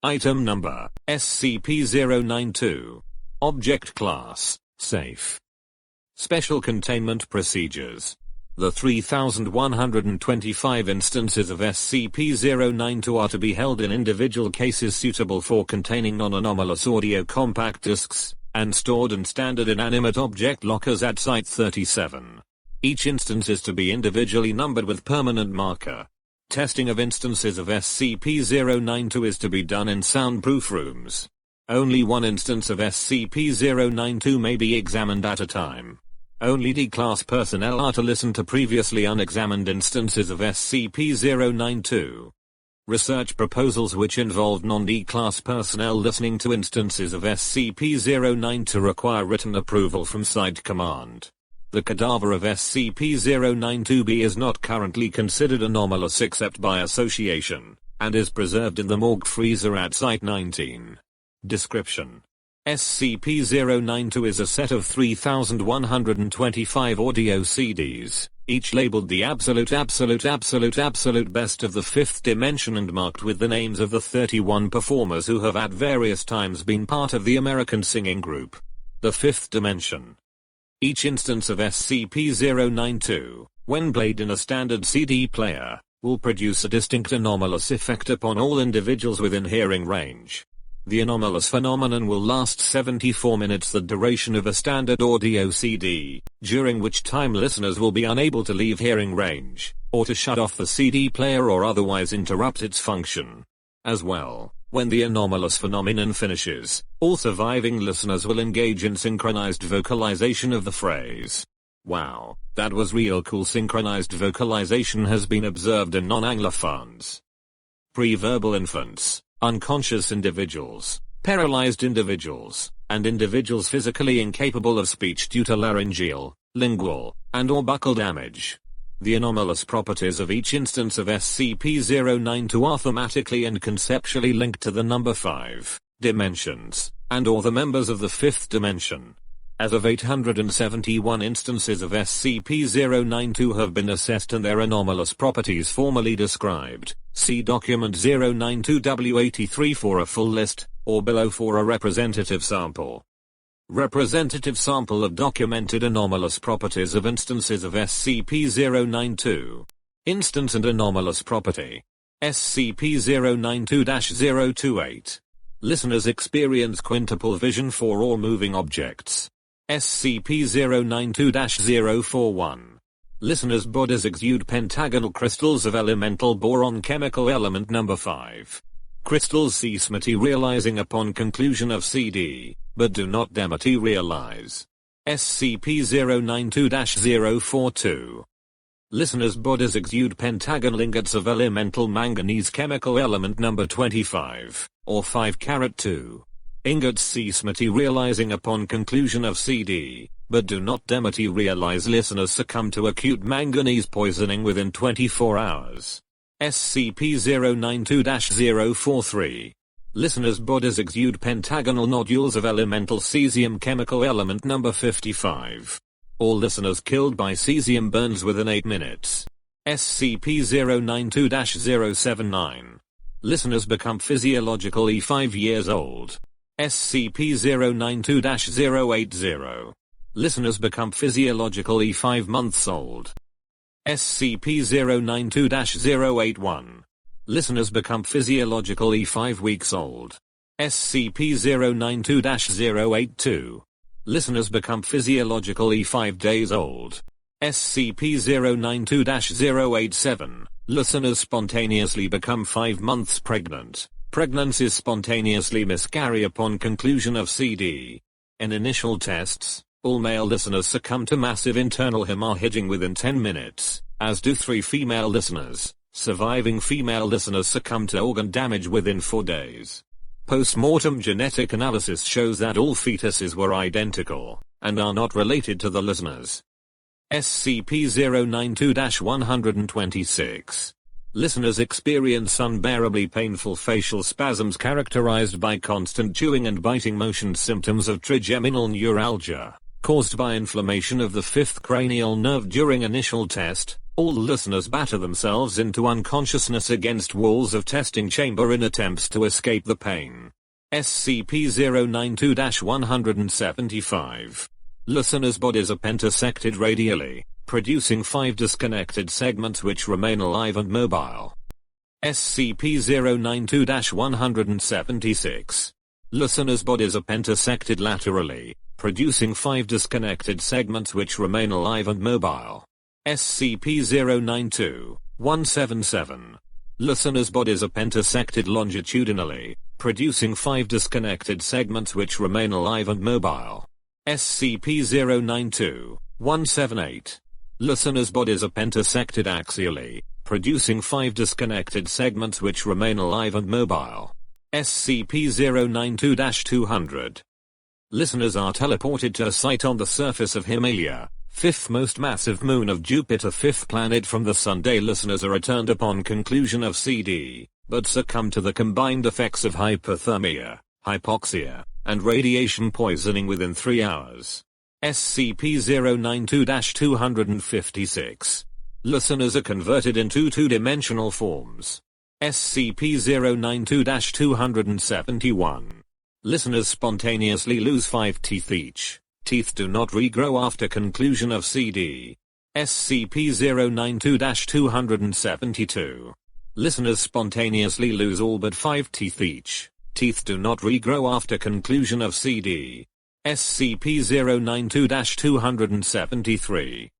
Item number, SCP-092. Object Class, Safe. Special Containment Procedures. The 3,125 instances of SCP-092 are to be held in individual cases suitable for containing non-anomalous audio compact discs, and stored in standard inanimate object lockers at Site 37. Each instance is to be individually numbered with permanent marker. Testing of instances of SCP-092 is to be done in soundproof rooms. Only one instance of SCP-092 may be examined at a time. Only D-Class personnel are to listen to previously unexamined instances of SCP-092. Research proposals which involve non-D-Class personnel listening to instances of SCP-092 require written approval from Site Command. The cadaver of SCP-092-B is not currently considered anomalous except by association, and is preserved in the morgue freezer at Site 19. Description: SCP-092 is a set of 3,125 audio CDs, each labeled the absolute best of the fifth dimension and marked with the names of the 31 performers who have at various times been part of the American singing group, the fifth dimension. Each instance of SCP-092, when played in a standard CD player, will produce a distinct anomalous effect upon all individuals within hearing range. The anomalous phenomenon will last 74 minutes, the duration of a standard audio CD, during which time listeners will be unable to leave hearing range, or to shut off the CD player or otherwise interrupt its function. As well, when the anomalous phenomenon finishes, all surviving listeners will engage in synchronized vocalization of the phrase, "Wow, that was real cool." Synchronized vocalization has been observed in non-Anglophones. Pre-verbal infants, unconscious individuals, paralyzed individuals, and individuals physically incapable of speech due to laryngeal, lingual, and/or buccal damage. The anomalous properties of each instance of SCP-092 are thematically and conceptually linked to the number 5 dimensions, and/or the members of the fifth dimension. As of 871 instances of SCP-092 have been assessed and their anomalous properties formally described. See document 092W83 for a full list, or below for a representative sample. Representative sample of documented anomalous properties of instances of SCP-092. Instance and anomalous property. SCP-092-028. Listeners experience quintuple vision for all moving objects. SCP-092-041. Listeners' bodies exude pentagonal crystals of elemental boron chemical element number 5. Crystals cease materializing upon conclusion of CD, but do not dematerialize. SCP-092-042. Listeners' bodies exude pentagonal ingots of elemental manganese chemical element number 25, or 5-2. Ingots cease materializing upon conclusion of CD, but do not dematerialize. Listeners succumb to acute manganese poisoning within 24 hours. SCP-092-043. Listeners' bodies exude pentagonal nodules of elemental cesium chemical element number 55. All listeners killed by cesium burns within 8 minutes. SCP-092-079. Listeners become physiologically 5 years old. SCP-092-080. Listeners become physiologically 5 months old. SCP-092-081. Listeners become physiologically 5 weeks old. SCP-092-082. Listeners become physiologically 5 days old. SCP-092-087. Listeners spontaneously become 5 months pregnant. Pregnancies spontaneously miscarry upon conclusion of CD. In initial tests, all male listeners succumb to massive internal hemorrhaging within 10 minutes, as do 3 female listeners. Surviving female listeners succumb to organ damage within 4 days. Post-mortem genetic analysis shows that all fetuses were identical, and are not related to the listeners. SCP-092-126. Listeners experience unbearably painful facial spasms characterized by constant chewing and biting motions, symptoms of trigeminal neuralgia, caused by inflammation of the fifth cranial nerve. During initial test, All listeners batter themselves into unconsciousness against walls of testing chamber in attempts to escape the pain. SCP-092-175. Listeners' bodies are pentasected radially, producing 5 disconnected segments which remain alive and mobile. SCP-092-176. Listeners' bodies are pentasected laterally, producing 5 disconnected segments which remain alive and mobile. SCP-092-177. Listeners' bodies are pentasected longitudinally, producing 5 disconnected segments which remain alive and mobile. SCP-092-178. Listeners' bodies are pentasected axially, producing 5 disconnected segments which remain alive and mobile. SCP-092-200. Listeners are teleported to a site on the surface of Himalaya, 5th most massive moon of Jupiter, 5th planet from the Sun. Listeners are returned upon conclusion of CD, but succumb to the combined effects of hypothermia, hypoxia, and radiation poisoning within 3 hours. SCP-092-256. Listeners are converted into 2-dimensional forms. SCP-092-271. Listeners spontaneously lose 5 teeth each. Teeth do not regrow after conclusion of CD. SCP-092-272. Listeners spontaneously lose all but 5 teeth each. Teeth do not regrow after conclusion of CD. SCP-092-273.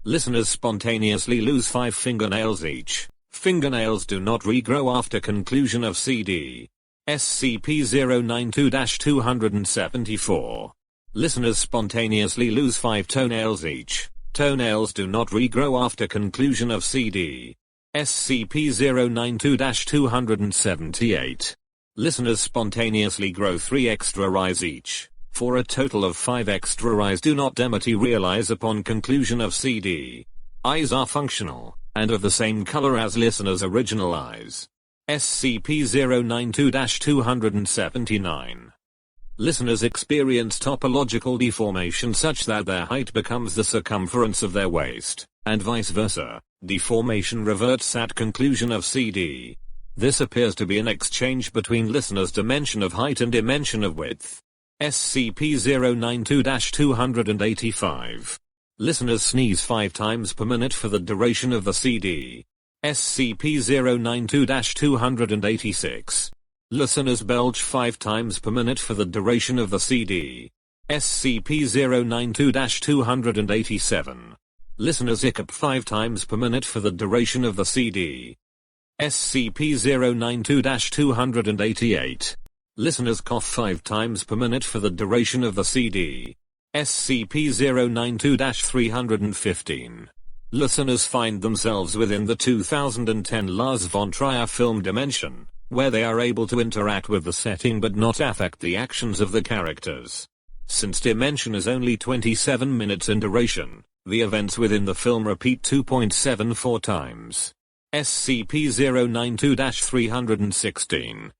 Listeners spontaneously lose 5 fingernails each. Fingernails do not regrow after conclusion of CD. SCP-092-274. Listeners spontaneously lose 5 toenails each. Toenails do not regrow after conclusion of CD. SCP-092-278. Listeners spontaneously grow 3 extra eyes each, for a total of 5 extra eyes do not dematerialize upon conclusion of CD. Eyes are functional, and of the same color as listeners' original eyes. SCP-092-279. Listeners experience topological deformation such that their height becomes the circumference of their waist, and vice versa. Deformation reverts at conclusion of CD. This appears to be an exchange between listeners' dimension of height and dimension of width. SCP-092-285. Listeners sneeze 5 times per minute for the duration of the CD. SCP-092-286. Listeners belch 5 times per minute for the duration of the CD. SCP-092-287. Listeners hiccup 5 times per minute for the duration of the CD. SCP-092-288. Listeners cough 5 times per minute for the duration of the CD. SCP-092-315. Listeners find themselves within the 2010 Lars von Trier film dimension, where they are able to interact with the setting but not affect the actions of the characters. Since dimension is only 27 minutes in duration, the events within the film repeat 2.74 times. SCP-092-316.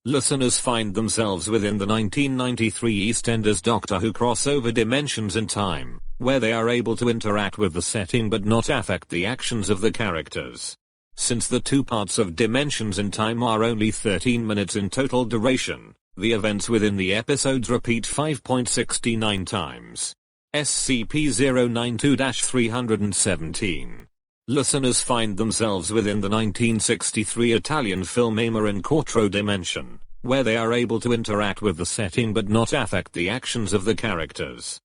Listeners find themselves within the 1993 EastEnders Doctor Who crossover dimensions in time, where they are able to interact with the setting but not affect the actions of the characters. Since the 2 parts of Dimensions in Time are only 13 minutes in total duration, the events within the episodes repeat 5.69 times. SCP-092-317. Listeners find themselves within the 1963 Italian film Ama in Quattro dimension, where they are able to interact with the setting but not affect the actions of the characters.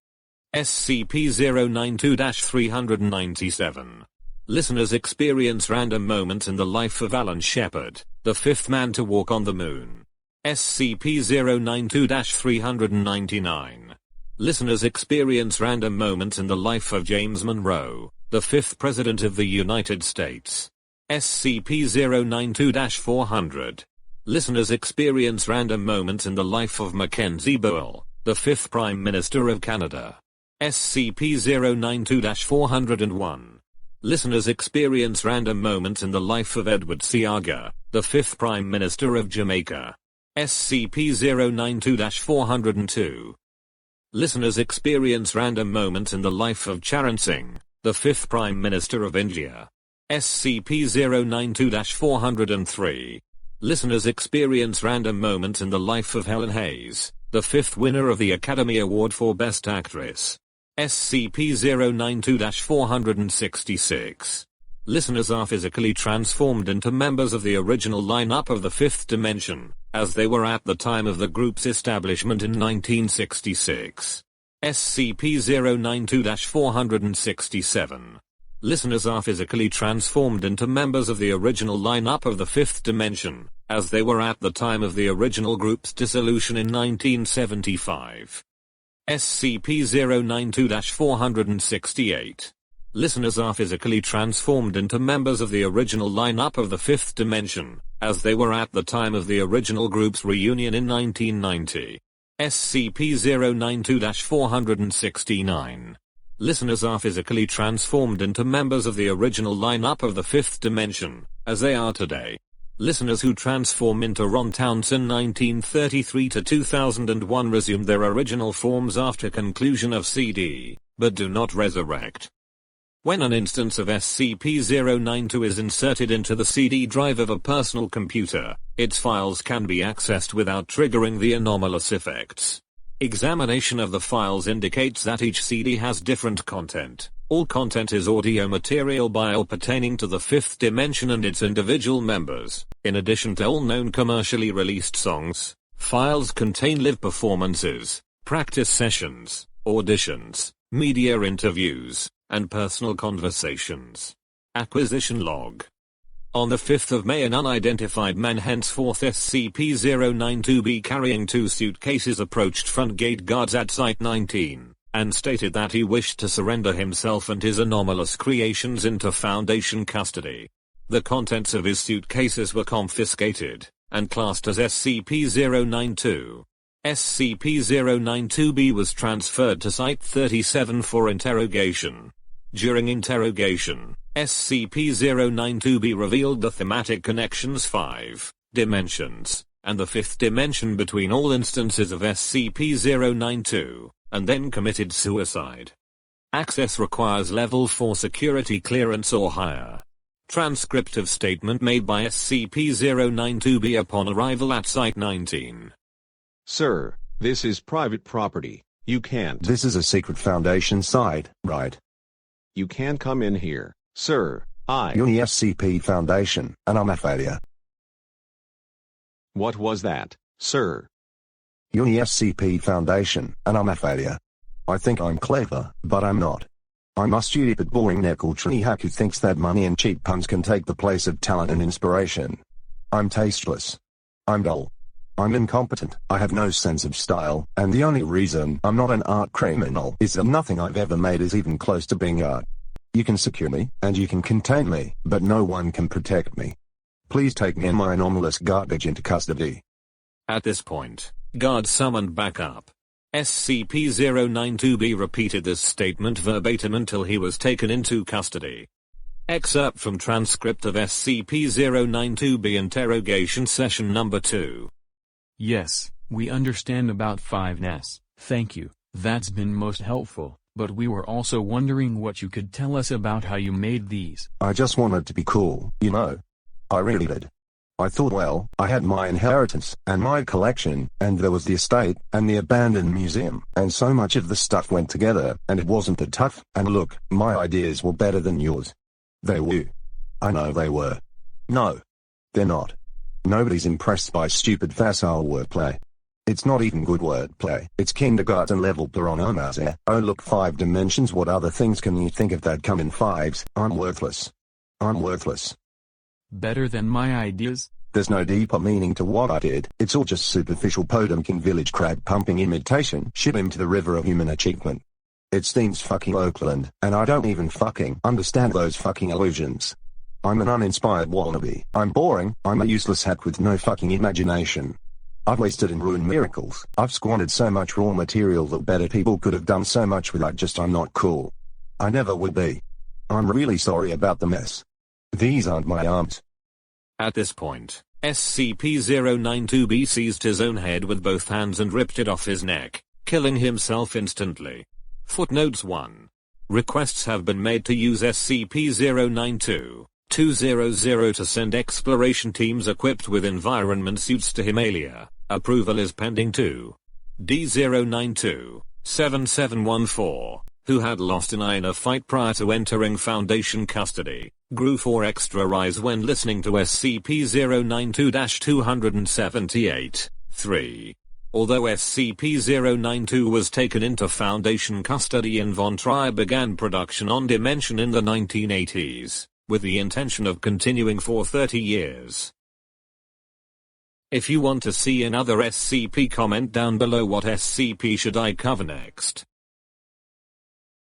SCP-092-397. Listeners experience random moments in the life of Alan Shepard, the 5th man to walk on the moon. SCP-092-399. Listeners experience random moments in the life of James Monroe, the 5th President of the United States. SCP-092-400. Listeners experience random moments in the life of Mackenzie Boyle, the 5th Prime Minister of Canada. SCP-092-401. Listeners experience random moments in the life of Edward Seaga, the 5th Prime Minister of Jamaica. SCP-092-402. Listeners experience random moments in the life of Charan Singh, the 5th Prime Minister of India. SCP-092-403. Listeners experience random moments in the life of Helen Hayes, the 5th winner of the Academy Award for Best Actress. SCP-092-466. Listeners are physically transformed into members of the original lineup of the 5th dimension, as they were at the time of the group's establishment in 1966. SCP-092-467. Listeners are physically transformed into members of the original lineup of the 5th dimension, as they were at the time of the original group's dissolution in 1975. SCP-092-468. Listeners are physically transformed into members of the original lineup of the 5th dimension, as they were at the time of the original group's reunion in 1990. SCP-092-469. Listeners are physically transformed into members of the original lineup of the 5th dimension, as they are today. Listeners who transform into Ron Townsend 1933 to 2001 resume their original forms after conclusion of CD, but do not resurrect. When an instance of SCP-092 is inserted into the CD drive of a personal computer, its files can be accessed without triggering the anomalous effects. Examination of the files indicates that each CD has different content. All content is audio material pertaining to the 5th dimension and its individual members. In addition to all known commercially released songs, files contain live performances, practice sessions, auditions, media interviews, and personal conversations. Acquisition log. On the 5th of May, an unidentified man, henceforth SCP-092-B, carrying 2 suitcases approached front gate guards at Site 19, and stated that he wished to surrender himself and his anomalous creations into Foundation custody. The contents of his suitcases were confiscated, and classed as SCP-092. SCP-092-B was transferred to Site 37 for interrogation. During interrogation, SCP-092-B revealed the thematic connections 5 dimensions, and the 5th dimension between all instances of SCP-092, and then committed suicide. Access requires Level 4 security clearance or higher. Transcript of statement made by SCP-092-B upon arrival at Site 19. Sir, this is private property. You can't. This is a secret Foundation site, right? You can't come in here, sir. You're the SCP Foundation, and I'm a failure. What was that, sir? You're the SCP Foundation, and I'm a failure. I think I'm clever, but I'm not. I'm a stupid, boring neckle tree hack who thinks that money and cheap puns can take the place of talent and inspiration. I'm tasteless. I'm dull. I'm incompetent, I have no sense of style, and the only reason I'm not an art criminal is that nothing I've ever made is even close to being art. You can secure me, and you can contain me, but no one can protect me. Please take me and my anomalous garbage into custody. At this point, guards summoned backup. SCP-092-B repeated this statement verbatim until he was taken into custody. Excerpt from transcript of SCP-092-B interrogation session number 2. Yes, we understand about 5S, thank you, that's been most helpful, but we were also wondering what you could tell us about how you made these. I just wanted to be cool, you know. I really did. I thought, well, I had my inheritance, and my collection, and there was the estate, and the abandoned museum, and so much of the stuff went together, and it wasn't that tough, and look, my ideas were better than yours. They were. I know they were. No. They're not. Nobody's impressed by stupid facile wordplay. It's not even good wordplay, it's kindergarten level paronomasia. Oh look, 5 dimensions, what other things can you think of that come in 5s? I'm worthless. I'm worthless. Better than my ideas? There's no deeper meaning to what I did, it's all just superficial Potemkin village crab pumping imitation. Ship him to the river of human achievement. It's themes fucking Oakland, and I don't even fucking understand those fucking illusions. I'm an uninspired wannabe. I'm boring. I'm a useless hack with no fucking imagination. I've wasted and ruined miracles. I've squandered so much raw material that better people could have done so much with. I'm not cool. I never will be. I'm really sorry about the mess. These aren't my arms. At this point, SCP-092-B seized his own head with both hands and ripped it off his neck, killing himself instantly. Footnotes 1. Requests have been made to use SCP-092 200 to send exploration teams equipped with environment suits to Himalaya. Approval is pending too. D092 7714, who had lost an eye in a fight prior to entering Foundation custody, grew 4 extra rise when listening to SCP-092-278. 3. Although SCP-092 was taken into Foundation custody and Von Trier began production on Dimension in the 1980s, with the intention of continuing for 30 years. If you want to see another SCP, comment down below what SCP should I cover next.